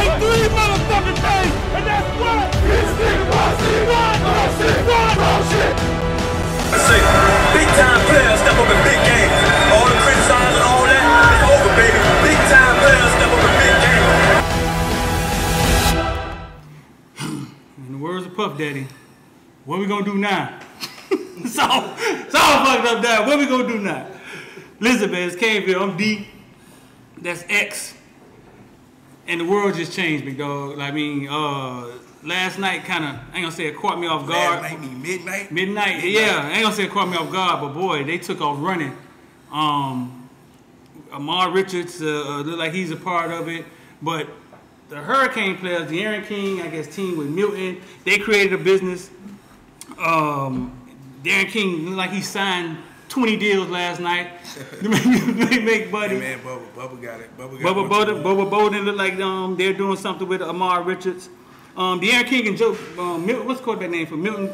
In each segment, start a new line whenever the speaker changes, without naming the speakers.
like 3 motherfucking things, and that's what this nigga wants it.
I say, big time players step up in big games. All the criticizing and all that, it's over, baby. Big time players step up in big games.
In the words of Puff Daddy, what we gonna do now? It's all fucked up now. What we gonna do now? Listen, man, it's Caneville. I'm D. That's X. And the world just changed, big dog. I mean, last night kind of, I ain't gonna say it caught me off guard.
Last night mean midnight?
Midnight, yeah. I ain't gonna say it caught me off guard, but boy, they took off running. Amar Richards looked like he's a part of it. But the Hurricane players, the Deriq King, I guess, team with Milton, they created a business. Deriq King looked like he signed 20 deals last night. Make buddy.
Yeah, man, Bubba got it.
Bubba Bowden looked like they're doing something with Amar Richards. Deriq King and Joe, what's the quarterback name for Milton?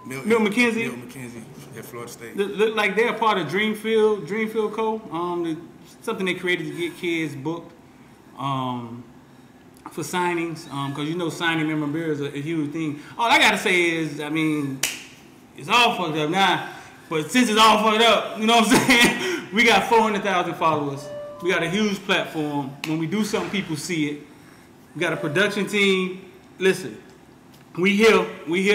Milton McKenzie.
Milton McKenzie at Florida State.
Look like they're part of Dreamfield Co. Something they created to get kids booked for signings. Because you know signing memorabilia is a huge thing. All I gotta say is, I mean, it's all fucked up now. But since it's all fucked up, you know what I'm saying? We got 400,000 followers. We got a huge platform. When we do something, people see it. We got a production team. Listen, we here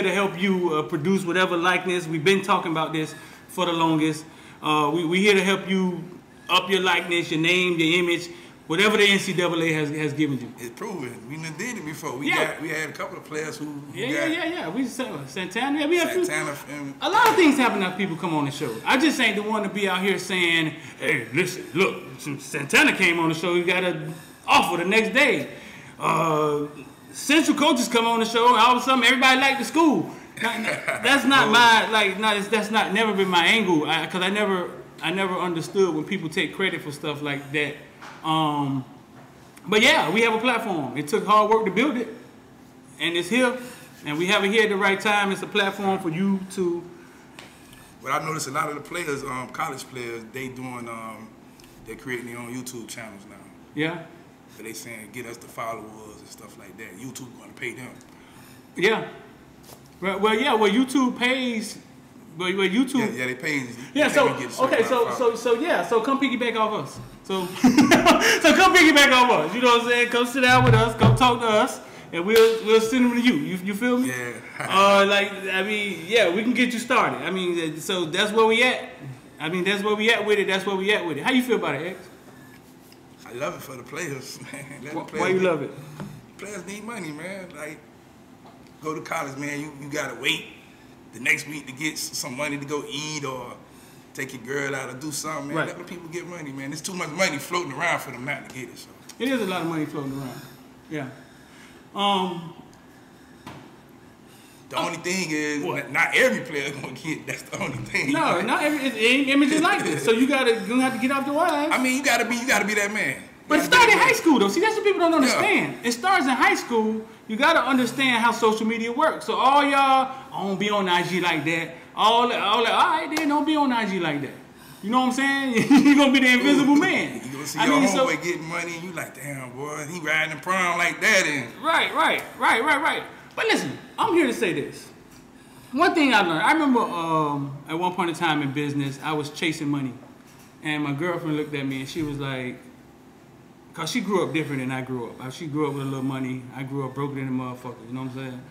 to help you produce whatever likeness. We've been talking about this for the longest. We here to help you up your likeness, your name, your image, whatever the NCAA has given you.
It's proven. We done did it before. We had a couple of players who
yeah. We Santana. Yeah, we had
Santana.
A lot of things happen after people come on the show. I just ain't the one to be out here saying, "Hey, listen, look, Santana came on the show. You got an offer the next day." Central coaches come on the show, and all of a sudden everybody like the school. That's not my that's not never been my angle, because I never understood when people take credit for stuff like that. But yeah, we have a platform. It took hard work to build it, and it's here, and we have it here at the right time. It's a platform for you to.
But I noticed a lot of the players, college players, they're creating their own YouTube channels now.
Yeah.
But they saying get us the followers and stuff like that. YouTube going to pay them.
Yeah. Well, YouTube pays. But YouTube.
Yeah, they pay.
Yeah. So come piggyback off us. So come piggyback off us. You know what I'm saying? Come sit down with us. Come talk to us, and we'll send them to you. You feel me?
Yeah.
We can get you started. I mean, so that's where we at. I mean, that's where we at with it. That's where we at with it. How you feel about it, X?
I love it for the players, man.
Why you love it?
Players need money, man. Like, go to college, man. You gotta wait the next week to get some money to go eat or take your girl out or do something, man.
Right.
Let the people get money, man. There's too much money floating around for them not to get it. So.
It is a lot of money floating around. Yeah.
The only thing is, not every player gonna get. That's the only thing.
No, not every images like this. So you have to get off the wives.
I mean, you gotta be that man.
But it started in high school, though. See, that's what people don't understand. Yeah. It starts in high school. You got to understand how social media works. So all y'all, don't be on IG like that. All right, then don't be on IG like that. You know what I'm saying? You're going to be the invisible man.
You going to see your homeboy getting money, and you like, damn, boy, he riding the prom like that. And
Right. But listen, I'm here to say this. One thing I learned, I remember at one point in time in business, I was chasing money. And my girlfriend looked at me, and she was like, because she grew up different than I grew up. She grew up with a little money. I grew up broke than a motherfucker. You know what I'm saying?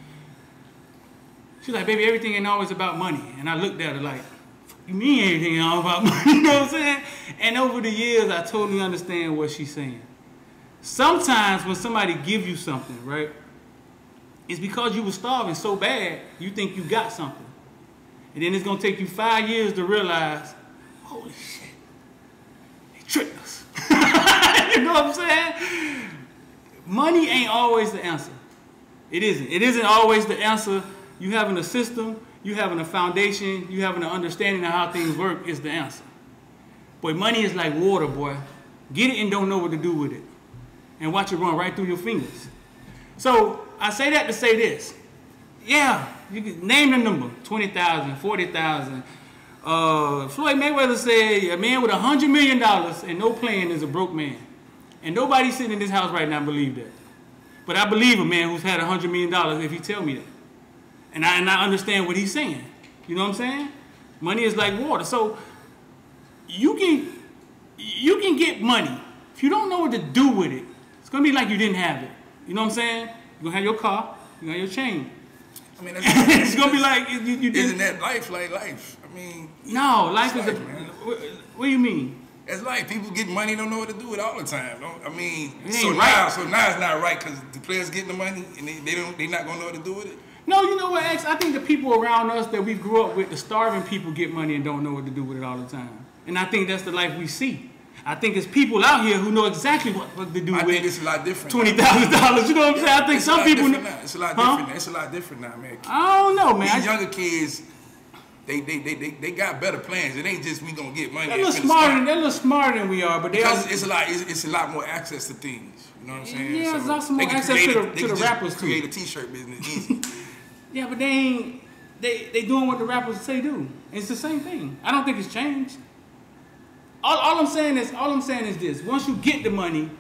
She's like, baby, everything ain't always about money. And I looked at her like, you mean everything ain't all about money? You know what I'm saying? And over the years, I totally understand what she's saying. Sometimes when somebody gives you something, right, it's because you were starving so bad, you think you got something. And then it's going to take you 5 years to realize, holy shit, they tricked us. You know what I'm saying? Money ain't always the answer. It isn't. It isn't always the answer. You having a system, you having a foundation, you having an understanding of how things work is the answer. Boy, money is like water, boy. Get it and don't know what to do with it. And watch it run right through your fingers. So I say that to say this. Yeah, you can name the number, 20,000, 40,000. Floyd Mayweather said a man with $100 million and no plan is a broke man. And nobody sitting in this house right now believe that. But I believe a man who's had $100 million if he tell me that. And I understand what he's saying. You know what I'm saying? Money is like water. So you can get money. If you don't know what to do with it, it's gonna be like you didn't have it. You know what I'm saying? You're gonna have your car, you got your chain.
I mean,
it's gonna be like you didn't.
Isn't that life like life? I mean,
no, life is
life,
a.
Man.
What do you mean?
It's like people get money, don't know what to do with it all the time. I mean,
so now
it's not right because the players getting the money and they not gonna know what to do with it.
No, you know what, X? I think the people around us that we grew up with, the starving people, get money and don't know what to do with it all the time. And I think that's the life we see. I think it's people out here who know exactly what to do with
I think it's a lot different.
$20,000. You know what I'm saying? I think some people know.
It's a lot different. It's a lot different now, man.
I don't know, man.
These younger kids, they got better plans. It ain't just we gonna get money.
They're a little smarter than we are, but
because it's a lot more access to things. You know what I'm saying?
Yeah, it's also more access to the rappers too.
Create a T-shirt business easy.
Yeah, but they doing what the rappers say do. It's the same thing. I don't think it's changed. All I'm saying is this: once you get the money,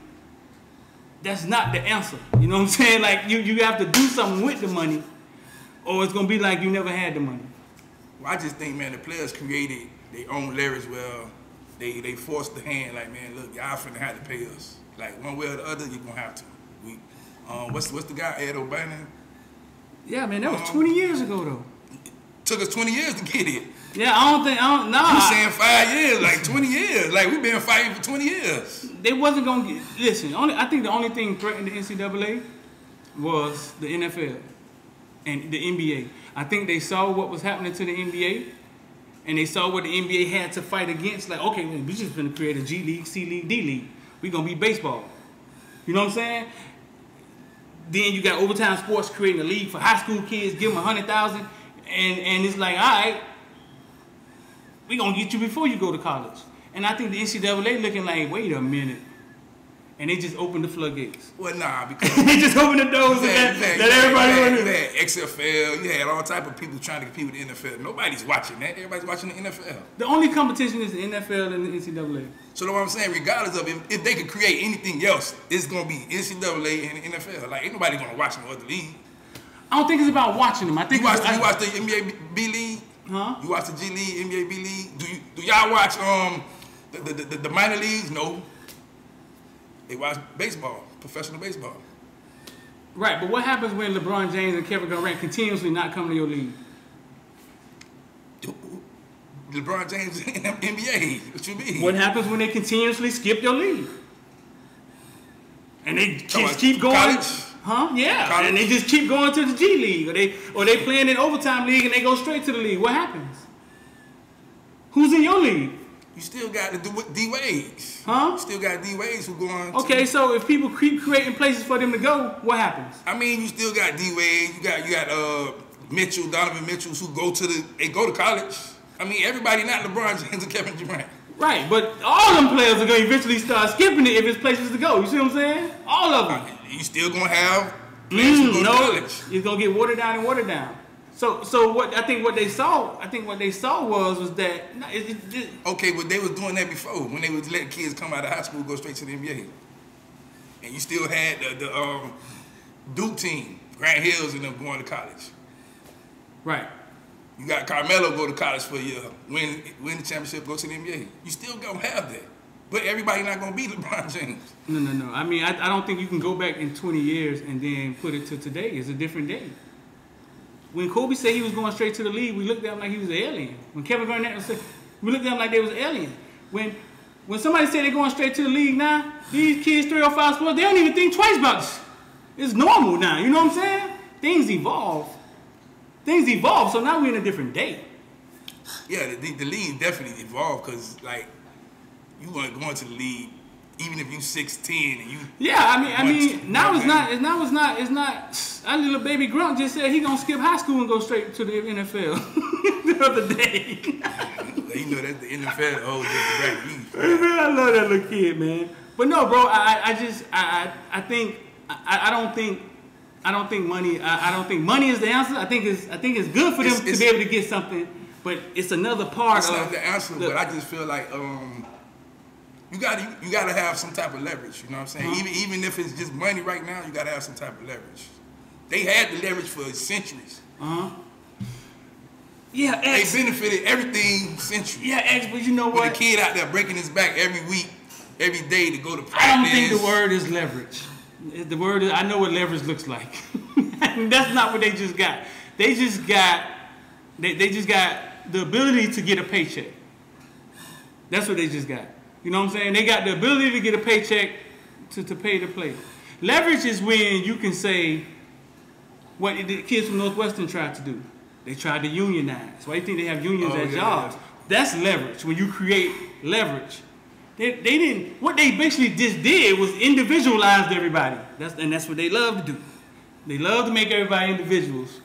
that's not the answer. You know what I'm saying? Like you have to do something with the money, or it's gonna be like you never had the money.
Well, I just think, man, the players created their own leverage. Well, they forced the hand. Like, man, look, y'all finna have to pay us. Like one way or the other, you're gonna have to. What's the guy, Ed O'Bannon?
Yeah, man, that was 20 years ago though.
Took us 20 years to get it.
Yeah, I don't know.
You saying 5 years, like 20 years. Like, we've been fighting for 20 years.
They wasn't going to get... Listen, I think the only thing threatening the NCAA was the NFL and the NBA. I think they saw what was happening to the NBA, and they saw what the NBA had to fight against. Like, okay, we just going to create a G League, C League, D League. We're going to be baseball. You know what I'm saying? Then you got Overtime Sports creating a league for high school kids, give them $100,000, and it's like, all right, we're going to get you before you go to college. And I think the NCAA looking like, wait a minute. And they just opened the floodgates.
Well, nah, because...
they just opened the doors that everybody wanted.
You had XFL, you had all type of people trying to compete with the NFL. Nobody's watching that. Everybody's watching the NFL.
The only competition is the NFL and the NCAA.
So what I'm saying, regardless of if they could create anything else, it's going to be NCAA and the NFL. Like, ain't nobody going to watch no other league.
I don't think it's about watching them. I think
you watch the NBA B League?
Huh?
You watch the G League, NBA B League? Do y'all watch the minor leagues? No. They watch baseball, professional baseball.
Right, but what happens when LeBron James and Kevin Durant continuously not come to your league?
LeBron James in the NBA. What you mean?
What happens when they continuously skip your league? And they keep going.
College?
Huh? Yeah.
College?
And they just keep going to the G League, or they playing in overtime league and they go straight to the league. What happens? Who's in your league?
You still got the D-Waves.
Huh?
You still got D-Waves who going.
Okay, so if people keep creating places for them to go, what happens?
I mean, you still got D-Waves. You got Mitchell, Donovan Mitchells who go to college. I mean, everybody not LeBron James and Kevin Durant.
Right, but all them players are going to eventually start skipping it if it's places to go. You see what I'm saying? All of them.
You still going to have players who go to college.
It's going to get watered down and watered down. So what I think what they saw was that
okay, but they was doing that before when they was letting kids come out of high school go straight to the NBA, and you still had the Duke team, Grant Hills, and them going to college.
Right.
You got Carmelo go to college for a year, win the championship, go to the NBA. You still gonna have that, but everybody not gonna be LeBron James.
No. I mean, I don't think you can go back in 20 years and then put it to today. It's a different day. When Kobe said he was going straight to the league, we looked at him like he was an alien. When Kevin Garnett said, we looked at him like they was an alien. When somebody said they're going straight to the league now, these kids 3 or 5 sports, they don't even think twice about this. It's normal now. You know what I'm saying? Things evolve. So now we're in a different day.
Yeah, the league definitely evolved because like you want to go into the league. Even if you 6'10" and you
I mean now it's not our little baby Grunt just said he gonna skip high school and go straight to the NFL the other day.
You know that's the NFL whole different league.
I love that little kid, man. But no, bro, I don't think money is the answer. I think it's good for them to be able to get something, but it's another part
of. It's not the answer,
but
I just feel like You gotta have some type of leverage. You know what I'm saying? Even if it's just money right now, you gotta have some type of leverage. They had the leverage for centuries.
Yeah, X.
They benefited everything centuries.
Yeah, X, but you know what?
With a kid out there breaking his back every week, every day to go to practice.
I don't think the word is leverage. The word is, I know what leverage looks like. That's not what they just got. They just got the ability to get a paycheck. That's what they just got. You know what I'm saying? They got the ability to get a paycheck to pay the player. Leverage is when you can say what the kids from Northwestern tried to do. They tried to unionize. Why do you think they have unions at jobs? That's leverage. When you create leverage. They didn't, what they basically just did was individualized everybody. That's what they love to do. They love to make everybody individuals.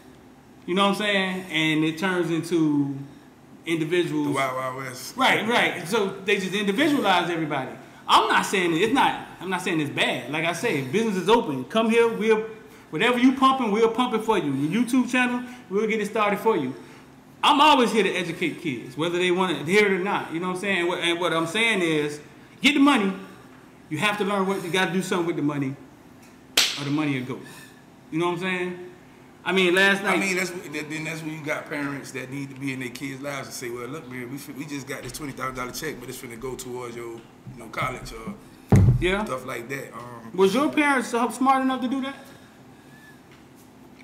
You know what I'm saying? And it turns into individuals. The
Wild Wild West.
Right. So they just individualize everybody. I'm not saying it's bad. Like I say, business is open. Come here, whatever you pumping, we'll pump it for you. Your YouTube channel, we'll get it started for you. I'm always here to educate kids, whether they want to hear it or not. You know what I'm saying? And what I'm saying is, get the money. You have to learn what you got to do something with the money, or the money will go. You know what I'm saying? I mean, last night.
I mean, that's when you got parents that need to be in their kids' lives and say, well, look, man, we just got this $20,000 check, but it's finna go towards your, college or stuff like that.
Was your parents smart enough to do that?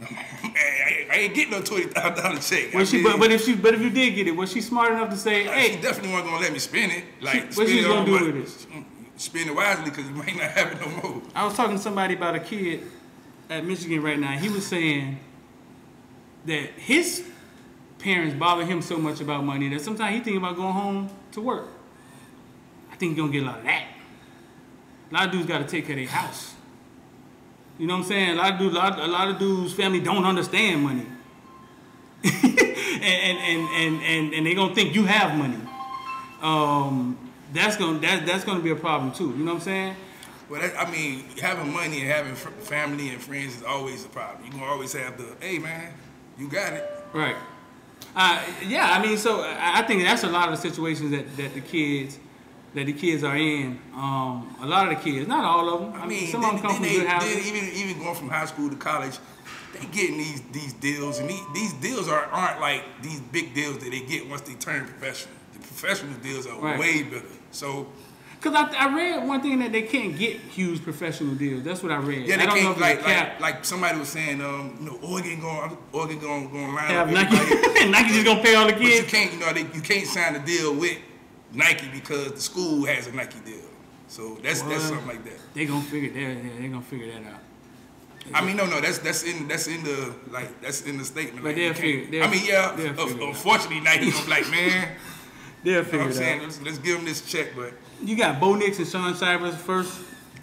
I ain't getting no $20,000 check.
But if you did get it, was she smart enough to say, hey?
She definitely wasn't gonna let me spend it.
What she's gonna do with it?
Spend it wisely, because you might not have it no more.
I was talking to somebody about a kid at Michigan right now. He was saying that his parents bother him so much about money that sometimes he thinking about going home to work. I think he's gonna get a lot of that. A lot of dudes got to take care of their house. You know what I'm saying? A lot of dudes' family don't understand money, and they gonna think you have money. That's gonna be a problem too. You know what I'm saying?
Well, I mean, having money and having family and friends is always a problem. You gonna always have the, hey man, you got it.
Right. Yeah. I mean, so I think that's a lot of the situations that the kids are in. A lot of the kids, not all of them. I mean, some of them come from good houses.
Even going from high school to college, they getting these deals, and these deals aren't like these big deals that they get once they turn professional. The professional deals are way better. So,
because I read one thing that they can't get huge professional deals. That's what I read.
Yeah, they can't. Like somebody was saying, Oregon going line up
Nike. Nike just gonna pay all the kids.
But you can't sign a deal with Nike because the school has a Nike deal. So that's something like that.
They're gonna figure that out.
I mean, no, that's in the statement.
But they'll figure.
Unfortunately, Nike gonna be like, man.
They'll figure it out.
Let's give them this check, but
you got Bo Nix and Shaun Shivers first.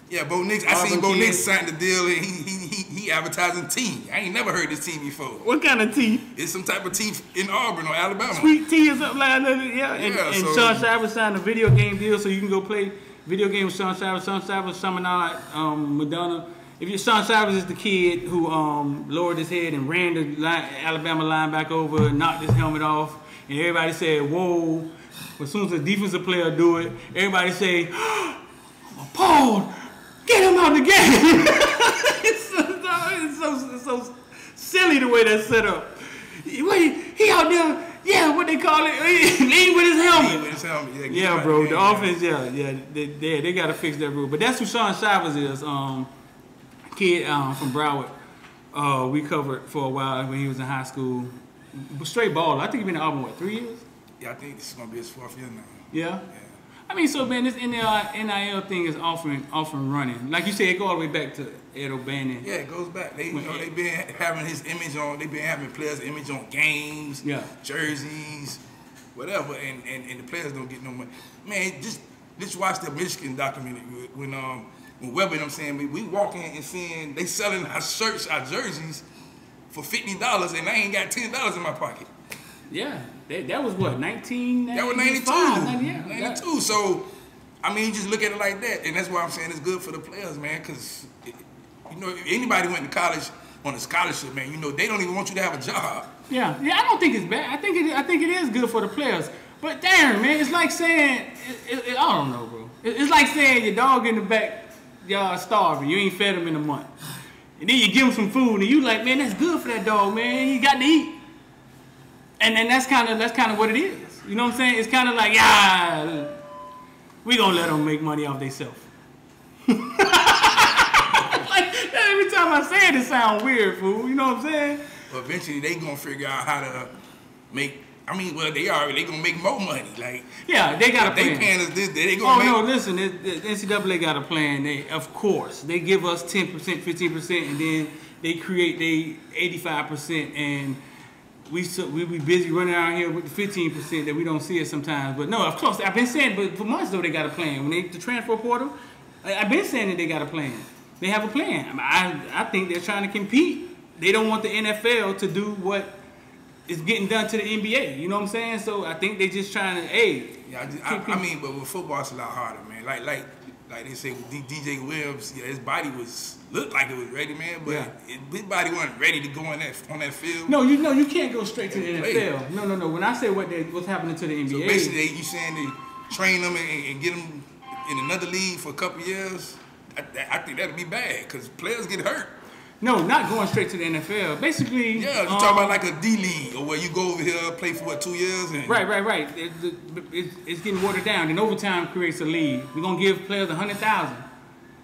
Yeah, Bo Nix. I seen Bo Nix sign the deal, and he advertising tea. I ain't never heard this tea before.
What kind of tea?
It's some type of tea in Auburn or Alabama.
Sweet tea or something like that. Yeah. And Shaun Shivers signed a video game deal, so you can go play video games with Shaun Shivers. Shaun Shivers, Chaminade, Madonna. Shaun Shivers is the kid who lowered his head and ran the Alabama linebacker over, knocked his helmet off, and everybody said, "Whoa!" As soon as the defensive player do it, everybody say, "I'm appalled. Get him out of the game." it's so silly the way that's set up. He out there, what they call it, lean with his helmet. Yeah, bro. The offense, they got to fix that rule. But that's who Shaun Shivers is. Kid from Broward. We covered for a while when he was in high school. Straight baller. I think he's been in Auburn, 3 years?
Yeah, I think this is gonna be his 4th year now.
Yeah. I mean, so man, this NIL thing is off and running. Like you said, it go all the way back to Ed O'Bannon.
Yeah, it goes back. They've been having his image on. They've been having players' image on games, jerseys, whatever, and the players don't get no money. Man, just watch the Michigan documentary when Webber and them saying we walk in and seeing they selling our shirts, our jerseys for $50, and I ain't got $10 in my pocket.
Yeah. That was what, 1995?
That was 92. 92. So, I mean, you just look at it like that. And that's why I'm saying it's good for the players, man, because, if anybody went to college on a scholarship, man, they don't even want you to have a job.
Yeah, I don't think it's bad. I think it is good for the players. But damn, man, it's like saying, I don't know, bro. It's like saying your dog in the backyard starving. You ain't fed him in a month. And then you give him some food, and you like, man, that's good for that dog, man. He got to eat. And then that's kind of what it is. You know what I'm saying? It's kind of like, yeah, we gonna let them make money off themselves. Like, every time I say it, it sounds weird, fool. You know what I'm saying?
But eventually, they gonna figure out how to make. I mean, well, they gonna make more money. Like,
yeah, they got a plan.
They paying us this, they gonna make.
Oh no, listen, the NCAA got a plan. Of course, they give us 10%, 15%, and then they create they 85%, and we be busy running around here with the 15% that we don't see it sometimes. But no, of course, I've been saying, but for months though, they got a plan. When the transfer portal, I've been saying that they got a plan. They have a plan. I think they're trying to compete. They don't want the NFL to do what is getting done to the NBA. You know what I'm saying? So I think they just trying to,
Yeah, I mean, but with football, it's a lot harder, man. Like they say with DJ Williams, yeah, his body looked like it was ready, man, but his body wasn't ready to go on that field.
No, you can't go straight to the NFL. No. When I say what's happening to the NBA,
so basically, you saying they train them and get them in another league for a couple of years? I think that'd be bad because players get hurt.
No, not going straight to the NFL. Basically,
yeah, you talk about like a D league or where you go over here play for 2 years. And
right. It's getting watered down. And overtime creates a league. We're gonna give players $100,000.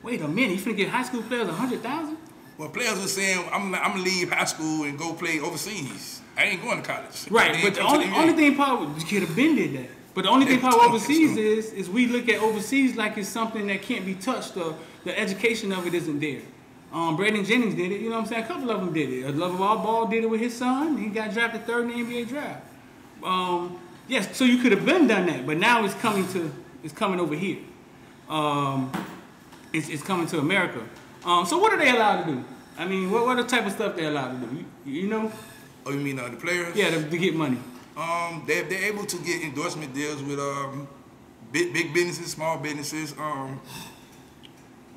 Wait a minute, you finna give high school players $100,000?
Well, players were saying I'm gonna leave high school and go play overseas. I ain't going to college.
Right, but the only thing Paul could have been did that. But the only thing Paul overseas is we look at overseas like it's something that can't be touched. Or the education of it isn't there. Braden Jennings did it. You know what I'm saying? A couple of them did it. Lovable Ball did it with his son. He got drafted 3rd in the NBA draft. Yes, so you could have been done that, but now it's coming over here. It's coming to America. So what are they allowed to do? I mean, what are the type of stuff they're allowed to do? You know? Oh,
you mean the players?
Yeah, to get money.
They're able to get endorsement deals with big businesses, small businesses.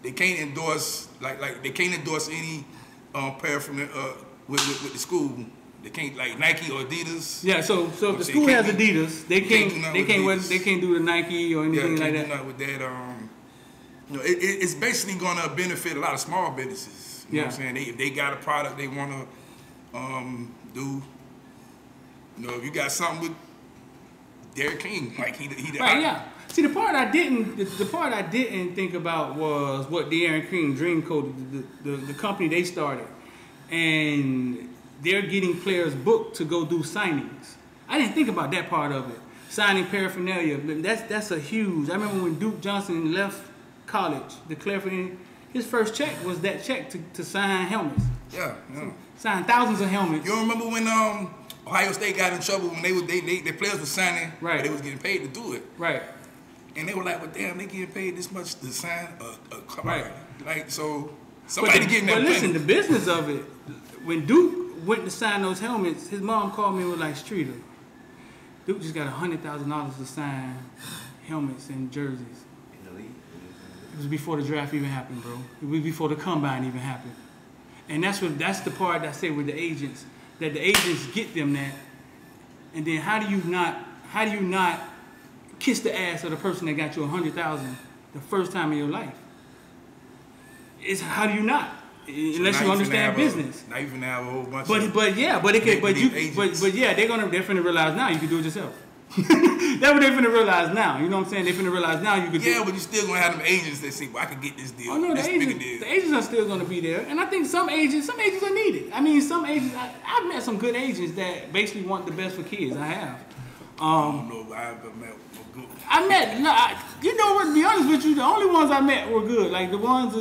They can't endorse like they can't endorse any paraphernalia with the school. They can't like Nike or Adidas.
Yeah, so if the school has Adidas, they can't do the Nike or anything like that.
Do nothing with that. You know, it's basically gonna benefit a lot of small businesses. You know what I'm saying? If they got a product they wanna do. You know, if you got something with Deriq King, like he
right, yeah. See, the part I didn't think about was what Deriq King Dream Code, the company they started, and they're getting players booked to go do signings. I didn't think about that part of it. Signing paraphernalia, that's a huge. I remember when Duke Johnson left college, declared for his first check was that check to sign helmets.
Yeah.
Sign thousands of helmets.
You remember when Ohio State got in trouble when the players were signing, but they was getting paid to do it.
Right.
And they were like, well, damn, they getting paid this much to sign a card.
Right.
Like, so somebody getting that.
But listen, the business of it, when Duke went to sign those helmets, his mom called me and was like, Streeter, Duke just got $100,000 to sign helmets and jerseys. In the league? It was before the draft even happened, bro. It was before the combine even happened. And that's the part I say with the agents, that the agents get them that. And then how do you not kiss the ass of the person that got you $100,000 the first time in your life? It's how do you not? Unless you understand business.
Now you can have a whole bunch.
But yeah, they're finna realize now you can do it yourself. That's what they're finna realize now. You know what I'm saying? They're finna realize now you can.
Yeah, but you still gonna have them agents that say, "Well, I can get this deal."
Oh no, the agents are still gonna be there, and I think some agents are needed. I mean, some agents. I've met some good agents that basically want the best for kids. I have.
I don't know if I've ever met no good.
You know what? To be honest with you, the only ones I met were good. Like the ones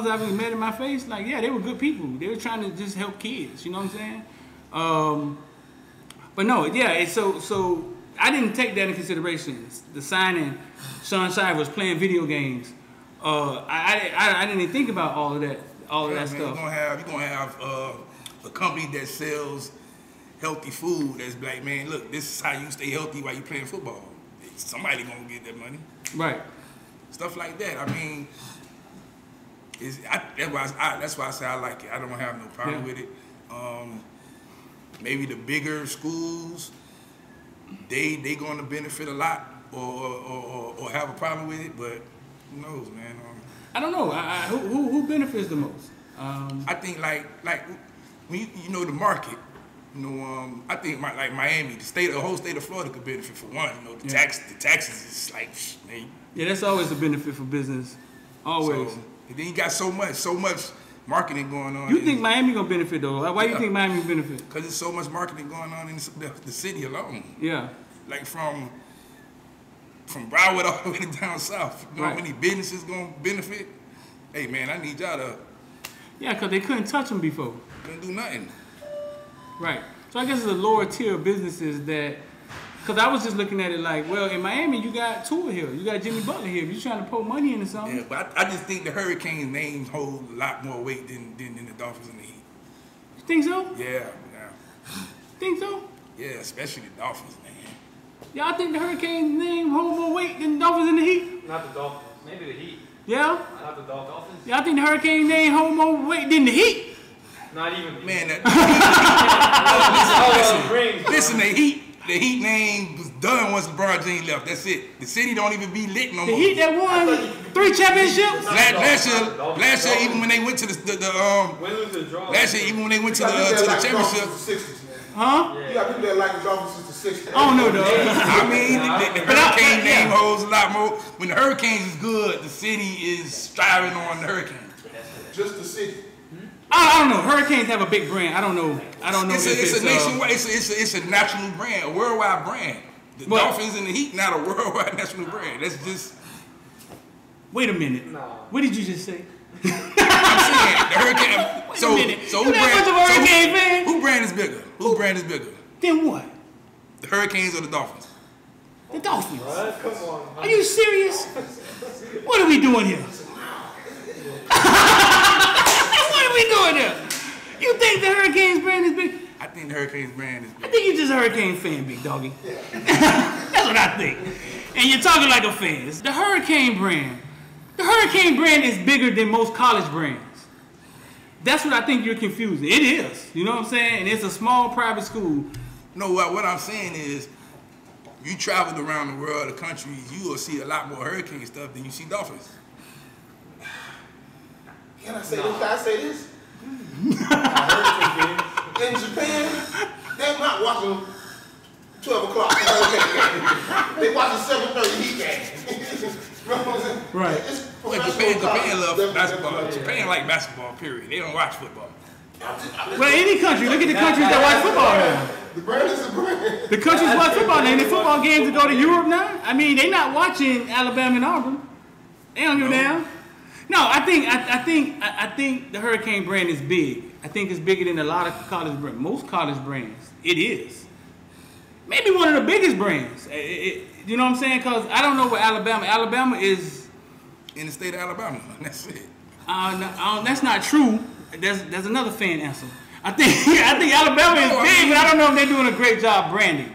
I've really met in my face. Like yeah, they were good people. They were trying to just help kids. You know what I'm saying? But no, yeah. So I didn't take that into consideration. The signing, Shaun Shivers playing video games. I didn't even think about all of that. That stuff.
You're gonna have a company that sells healthy food that's like, man, look, this is how you stay healthy while you playing football. Somebody gonna get that money.
Right.
Stuff like that. I mean, that's why I say I like it. I don't have no problem with it. Maybe the bigger schools, they gonna benefit a lot or have a problem with it, but Who knows, man?
I don't know. Who benefits the most?
I think like when you know the market. You know, I think like Miami, the whole state of Florida could benefit for one. You know, the taxes is like, man.
Yeah, that's always a benefit for business. Always.
So, and then you got so much marketing going on.
You think Miami gonna benefit though? Why do you think Miami benefit?
Because there's so much marketing going on in the city alone.
Yeah.
Like from Broward all the way to down south. You know how many businesses gonna benefit? Hey man, I need y'all to.
Yeah, because they couldn't touch them before.
Couldn't do nothing.
Right. So I guess it's a lower tier of businesses that, because I was just looking at it like, well, in Miami you got Tua here, you got Jimmy Butler here. If you're trying to put money into something.
Yeah, but I just think the Hurricanes names hold a lot more weight than the Dolphins and the Heat.
You think so?
Yeah.
Think so?
Yeah, especially the Dolphins, man.
Y'all think the Hurricanes name hold more weight than the Dolphins and the Heat?
Not the Dolphins, maybe the Heat.
Yeah?
Not the Dolphins.
Y'all think the Hurricanes name hold more weight than the Heat?
Not even.
Man, listen, the Heat name was done once LeBron James left. That's it. The city don't even be lit no more.
The Heat that won 3 championships?
Last year, even when they went to last year, even when they went to the championship.
Huh?
You got people that like the Dolphins since the 60s.
I don't know, though.
I mean, the Hurricane name holds a lot more. When the Hurricanes is good, the city is striving on the Hurricanes.
Just the city.
I don't know. Hurricanes have a big brand. I don't know.
It's a nationwide. It's a national brand, a worldwide brand. The Dolphins and the Heat not a worldwide national brand. That's just.
Wait a minute. No. What did you just say?
I'm saying the Hurricane. So who brand is bigger? Who brand is bigger?
Then what?
The Hurricanes or the Dolphins?
The Dolphins.
What? Come on.
Are you serious? What are we doing here? What are we doing here? You think the Hurricanes brand is big?
I think the Hurricanes brand is big.
I think you're just a Hurricane fan, big doggy. That's what I think. And you're talking like a fan. The Hurricane brand. The Hurricane brand is bigger than most college brands. That's what I think you're confusing. It is. You know what I'm saying? And it's a small private school.
No, what I'm saying is, you traveled around the world, the countries, you will see a lot more Hurricane stuff than you see Dolphins.
Can I say this? Can I say this? In Japan, they're not watching 12 o'clock Hurricane game. They watching 7:30 Heat game.
Right.
Japan love basketball. Japan like basketball, period. They don't watch football.
Well, any country. Look at the countries that watch football now.
The brand is the brand.
The countries watch football now. The football games to go to Europe now. I mean, they're not watching Alabama and Auburn. They don't give a damn. No, I think the Hurricane brand is big. I think it's bigger than a lot of college brands. Most college brands, it is. Maybe one of the biggest brands. You know what I'm saying? Because I don't know where Alabama is.
In the state of Alabama. That's it.
That's not true. There's another fan answer. I think Alabama is big, but I don't know if they're doing a great job branding.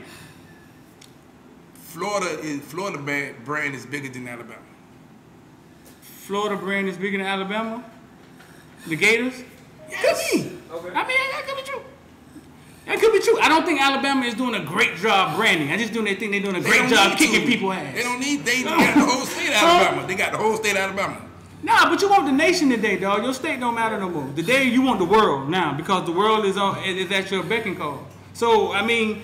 Florida brand is bigger than Alabama.
Florida brand is bigger than Alabama? The Gators?
Yes.
Could be. Okay. I mean, that could be true. That could be true. I don't think Alabama is doing a great job branding. I just think they're doing a great job kicking people ass.
They don't need. They got the whole state of Alabama. They got the whole state of Alabama.
Nah, but you want the nation today, dog. Your state don't matter no more. Today you want the world now because the world is at your beck and call. So I mean,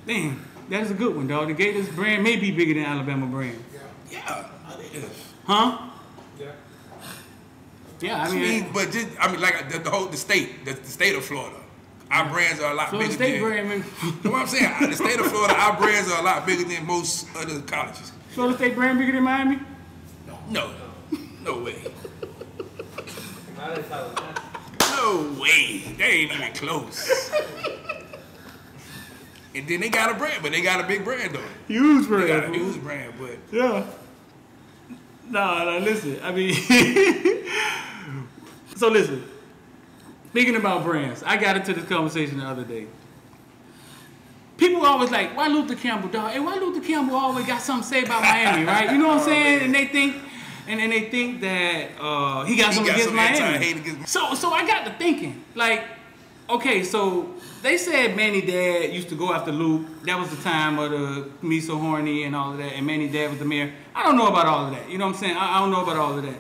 damn, that is a good one, dog. The Gators brand may be bigger than Alabama brand.
Yeah, it is.
Huh?
Yeah.
Yeah,
like the state of Florida. Our brands are a lot bigger
State
than.
brand, man.
You know what I'm saying? The state of Florida, our brands are a lot bigger than most other colleges.
Florida State brand bigger than Miami?
No way. No way. They ain't even close. And then they got a brand, but they got a big brand though.
Huge brand.
They got a huge brand, but
yeah. Nah, listen. I mean, so listen. Speaking about brands, I got into this conversation the other day. People always like, why Luther Campbell, dog? Hey, why Luther Campbell always got something to say about Miami, right? You know what I'm saying? And they think that he got something against Miami. So I got to thinking, like, Okay, so they said Manny Dad used to go after Luke. That was the time of the Me So Horny and all of that, and Manny Dad was the mayor. I don't know about all of that. You know what I'm saying? I don't know about all of that.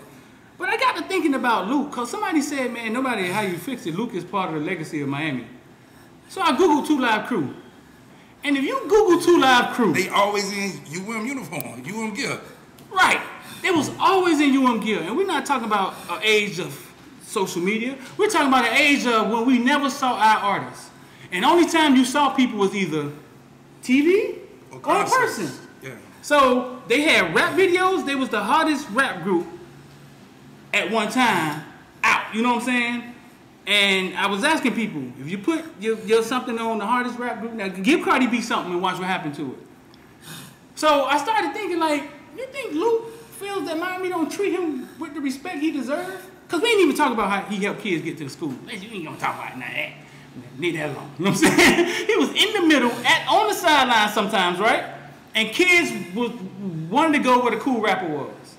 But I got to thinking about Luke, because somebody said, man, no matter how you fix it, Luke is part of the legacy of Miami. So I Googled 2 Live Crew. And if you Google 2 Live Crew,
they always in UM uniform, UM gear.
Right. They was always in UM gear. And we're not talking about an age of social media. We're talking about an age of when we never saw our artists. And the only time you saw people was either TV or in person.
Yeah.
So they had rap videos. They was the hottest rap group at one time out. You know what I'm saying? And I was asking people, if you put your something on the hardest rap group, now give Cardi B something and watch what happened to it. So I started thinking, like, you think Luke feels that Miami don't treat him with the respect he deserves? Because we ain't even talk about how he helped kids get to the school. We ain't gonna talk about none of that. Leave that alone. You know what I'm saying? He was in the middle, on the sideline sometimes, right? And kids wanted to go where the cool rapper was.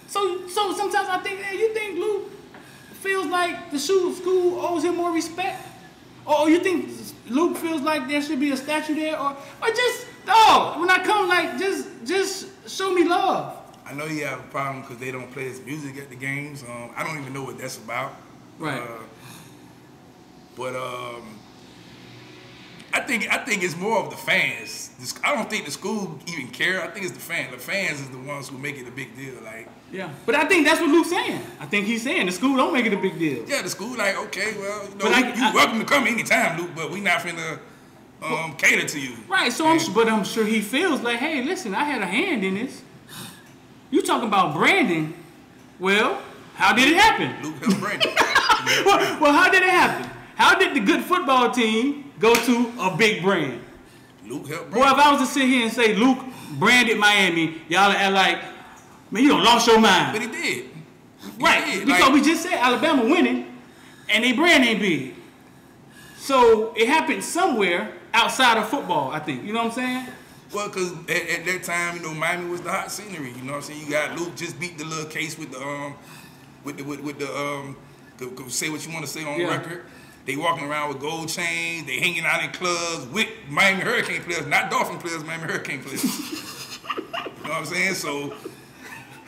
So sometimes I think, hey, you think Luke feels like the school owes him more respect? Or you think Luke feels like there should be a statue there? Or just, dog, when I come, like, just show me love.
I know you have a problem because they don't play his music at the games. I don't even know what that's about.
Right.
But I think it's more of the fans. I don't think the school even care. I think it's the fans. The fans is the ones who make it a big deal. Like,
yeah, but I think that's what Luke's saying. I think he's saying the school don't make it a big deal.
Yeah, the school like, okay, well, you know, you're welcome to come anytime, Luke, but we not finna cater to you.
Right. So I'm sure he feels like, hey, listen, I had a hand in this. You talking about branding? Well, how did it happen?
Luke helped Brandon.
well, how did it happen? How did the good football team go to a big brand?
Luke helped Brandon.
Boy, if I was to sit here and say Luke branded Miami, y'all act like, man, you done lost your mind.
But he did.
Right, because we just said Alabama winning, and they brand ain't big. So it happened somewhere outside of football, I think. You know what I'm saying?
Well, because at that time, you know, Miami was the hot scenery. You know what I'm saying? You got Luke just beat the little case with the say what you want to say on record. They walking around with gold chains. They hanging out in clubs with Miami Hurricane players, not Dolphin players, Miami Hurricane players. You know what I'm saying? So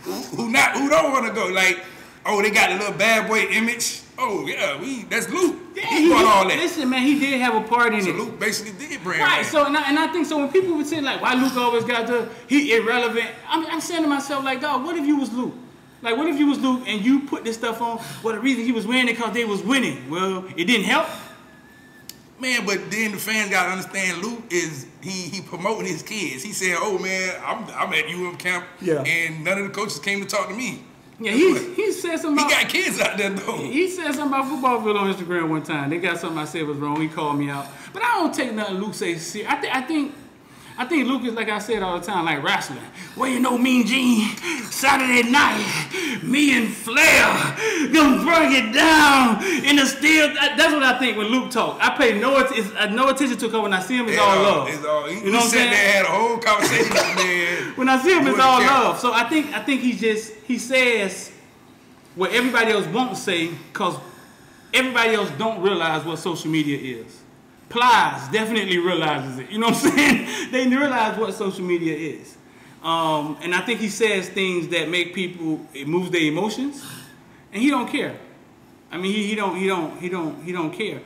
who don't want to go? Like, oh, they got a little bad boy image. Oh yeah, that's Luke. Yeah, he brought all that.
Listen, man, he did have a part in it.
So Luke basically did brand.
Right. So and I think so when people would say like, why Luke always got he irrelevant. I'm saying to myself like, dog, what if you was Luke? Like, what if you was Luke and you put this stuff on? Well, the reason he was wearing it because they was winning. Well, it didn't help.
Man, but then the fans gotta understand Luke is he promoting his kids. He saying, "Oh man, I'm at UM camp, and none of the coaches came to talk to me." Yeah,
he said something.
He got kids out there though.
He said something about FOOTBALLVILLE on Instagram one time. They got something I said was wrong. He called me out, but I don't take nothing Luke say serious. I think Luke is, like I said all the time, like wrestling. Well, you know, Mean Gene, Saturday night, me and Flair gonna bring it down in the steel. That's what I think when Luke talk. I pay no attention to it when I see him. It's all love.
You know what I'm saying? They had a whole conversation with the man.
When I see him, it's all love. So I think he says what everybody else won't say because everybody else don't realize what social media is. Plies definitely realizes it. You know what I'm saying? They realize what social media is. And I think he says things that make people, it moves their emotions. And he don't care. I mean, he don't care.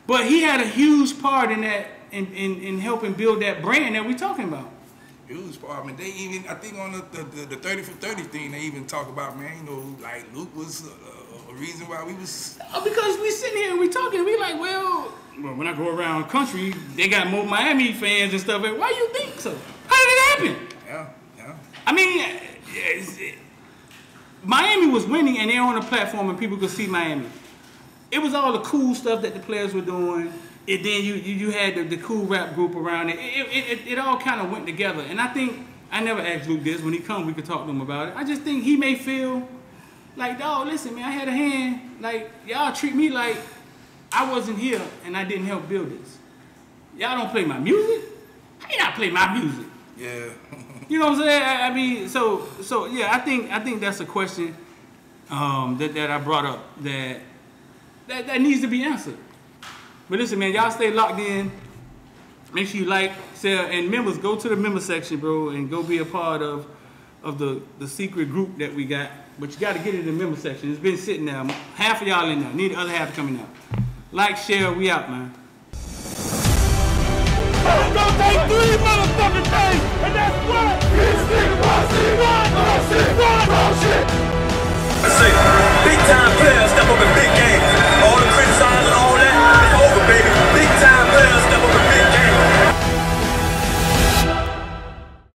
But he had a huge part in that, in helping build that brand that we're talking about.
Huge part. I mean, they even, I think on the 30 for 30 thing, they even talk about, man, you know, like Luke was a reason why we was.
Because we sitting here and we talking, and we like, well, when I go around the country, they got more Miami fans and stuff. Why you think so? How did it happen?
Yeah.
I mean, Miami was winning, and they're on a platform, and people could see Miami. It was all the cool stuff that the players were doing. And then you had the cool rap group around it. It all kind of went together. And I think, I never asked Luke this. When he comes, we could talk to him about it. I just think he may feel like, dog, listen, man, I had a hand. Like, y'all treat me like I wasn't here and I didn't help build this. Y'all don't play my music? How you not play my music?
Yeah.
You know what I'm saying? I mean, so yeah, I think that's a question that I brought up that needs to be answered. But listen, man, y'all stay locked in. Make sure you like, share, and members, go to the member section, bro, and go be a part of the secret group that we got. But you got to get it in the member section. It's been sitting there. Half of y'all in there. Need the other half coming out. Like, share, we out, man.
It's gonna take 3 motherfucking days, and that's what